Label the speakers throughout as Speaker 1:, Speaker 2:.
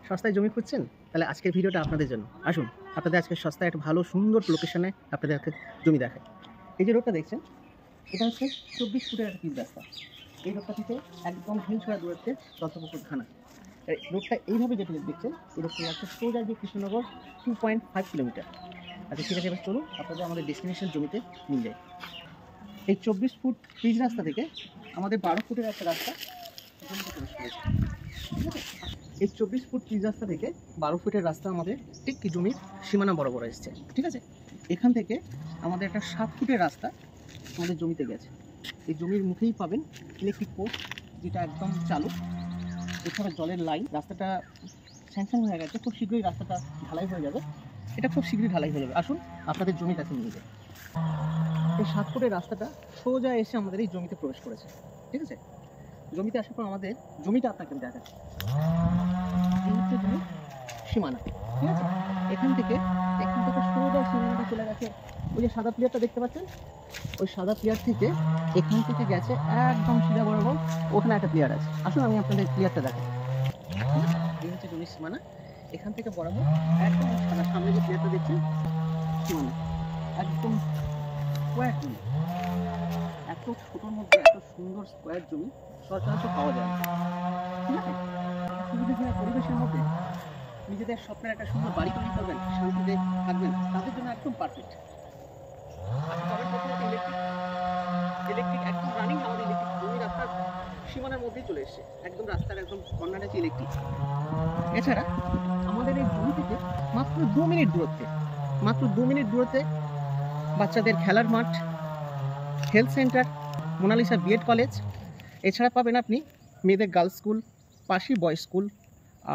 Speaker 1: সস্তায় জমি খুঁজছেন? তাহলে আজকের ভিডিওটা আপনাদের জন্য। আসুন আপনাদের আজকে সস্তায় একটা ভালো সুন্দর লোকেশনে আপনাদেরকে জমি দেখায়। এই যে রোডটা দেখছেন, এটা হচ্ছে 24 ফুটের একটা পিচ রাস্তা। এই রোডটা থেকে একদম হিলছড়া দূরত্বে দত্তপুকুর থানা। রোডটা এইভাবে যেটা দেখছেন, এই রোডটা যাচ্ছে সোজা গিয়ে কৃষ্ণনগর 2.5 কিলোমিটার। আচ্ছা ঠিক আছে, এবার চলুন আপনাদের আমাদের ডেস্টিনেশন জমিতে নিয়ে যায়। এই 24 ফুট পিচ রাস্তা থেকে আমাদের 12 ফুটের একটা রাস্তা জমিতে প্রবেশ করেছে। ঠিক আছে, এই 24 ফুট পিচ রাস্তা থেকে 12 ফুটের রাস্তা আমাদের ঠিক জমির সীমানা বরাবর এসছে। ঠিক আছে, এখান থেকে আমাদের একটা 7 ফুটের রাস্তা আমাদের জমিতে গেছে। এই জমির মুখেই পাবেন ইলেকট্রিক পোস্ট, যেটা একদম চালু। এছাড়া জলের লাইন, রাস্তাটা স্যাংশন হয়ে গেছে, খুব শীঘ্রই রাস্তাটা ঢালাই হয়ে যাবে। এটা খুব শীঘ্রই ঢালাই হয়ে যাবে। আসুন আপনাদের জমির কাছে নিয়ে যাই। এই 7 ফুটের রাস্তাটা সোজা এসে আমাদের এই জমিতে প্রবেশ করেছে। ঠিক আছে, জমিতে আসার পর আমাদের জমিটা আপনাকে দেখাচ্ছে। এই হচ্ছে জমির সীমানা। ঠিক আছে, এখান থেকে সোজা সীমানাটা চলে গেছে। ওই যে সাদা প্লেয়ারটা দেখতে পাচ্ছেন, ওই সাদা প্লেয়ার থেকে এখান থেকে গেছে একদম সিধা বরাবর। ওখানে একটা প্লেয়ার আছে, আসুন আমি আপনাদের প্লেয়ারটা দেখাই। এই হচ্ছে জমির সীমানা, এখান থেকে বরাবর একদম সাদা সামনে যে প্লেয়ারটা দেখছেন সীমানা একদম স্কোয়ার জমি। এত ছোটোর মধ্যে এত সুন্দর স্কোয়ার জমি সচরাচর পাওয়া যায় না। ঠিক আছে, সুবিধাজনক পরিবেশের মধ্যে নিজেদের স্বপ্নের একটা সুন্দর বাড়ি তৈরি করবেন, শান্তিতে থাকবেন, তাদের জন্য একদম পারফেক্ট। ইলেকট্রিক একদম রানিং, আমাদের ইলেকট্রিক জমি রাস্তার সীমানার মধ্যেই চলে এসছে, একদম রাস্তার একদম কর্নারে আছে ইলেকট্রিক। এছাড়া আমাদের এই জমি থেকে মাত্র 2 মিনিট দূরত্বে বাচ্চাদের খেলার মাঠ, health centre, Monalisa BEd college. এছাড়া পাবেন আপনি মেয়েদের গার্লস স্কুল, পাশেই বয়েজ স্কুল।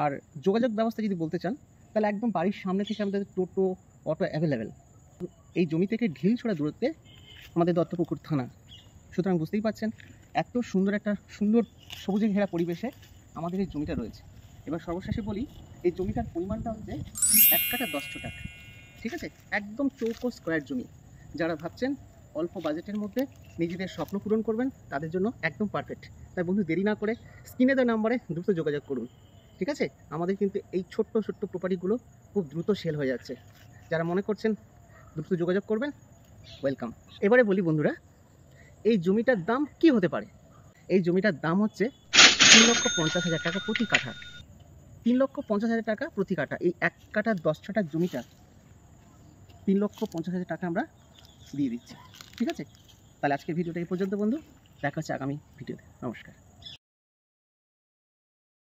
Speaker 1: আর যোগাযোগ ব্যবস্থা যদি বলতে চান, তাহলে একদম বাড়ির সামনে থেকে আমাদের টোটো, অটো অ্যাভেলেবেল। এই জমি থেকে ঢিলছড়া দূরত্বে আমাদের দত্তপুকুর থানা। সুতরাং বুঝতেই পারছেন এত সুন্দর একটা সবুজে ঘেরা পরিবেশে আমাদের এই জমিটা রয়েছে। এবার সর্বশেষে বলি, এই জমিটার পরিমাণটা হচ্ছে 1 কাঠা 10 টাকা। ঠিক আছে, একদম চৌকো স্কোয়ার জমি। যারা ভাবছেন অল্প বাজেটের মধ্যে নিজেদের স্বপ্ন পূরণ করবেন, তাদের জন্য একদম পারফেক্ট। তাই বন্ধু, দেরি না করে স্ক্রিনে দেওয়া নাম্বারে দ্রুত যোগাযোগ করুন। ঠিক আছে, আমাদের কিন্তু এই ছোট্ট প্রপার্টিগুলো খুব দ্রুত সেল হয়ে যাচ্ছে। যারা মনে করছেন দ্রুত যোগাযোগ করবেন, ওয়েলকাম। এবারে বলি বন্ধুরা, এই জমিটার দাম কি হতে পারে? এই জমিটার দাম হচ্ছে 3,50,000 টাকা প্রতি কাঠা। 3,50,000 টাকা প্রতি কাঠা। এই 1 কাঠা 10 টাকার জমিটা 3,50,000 টাকা আমরা দিয়ে দিচ্ছি। ঠিক আছে, তাহলে আজকের ভিডিওটা এই পর্যন্ত বন্ধু, দেখা হচ্ছে আগামী ভিডিওতে। নমস্কার।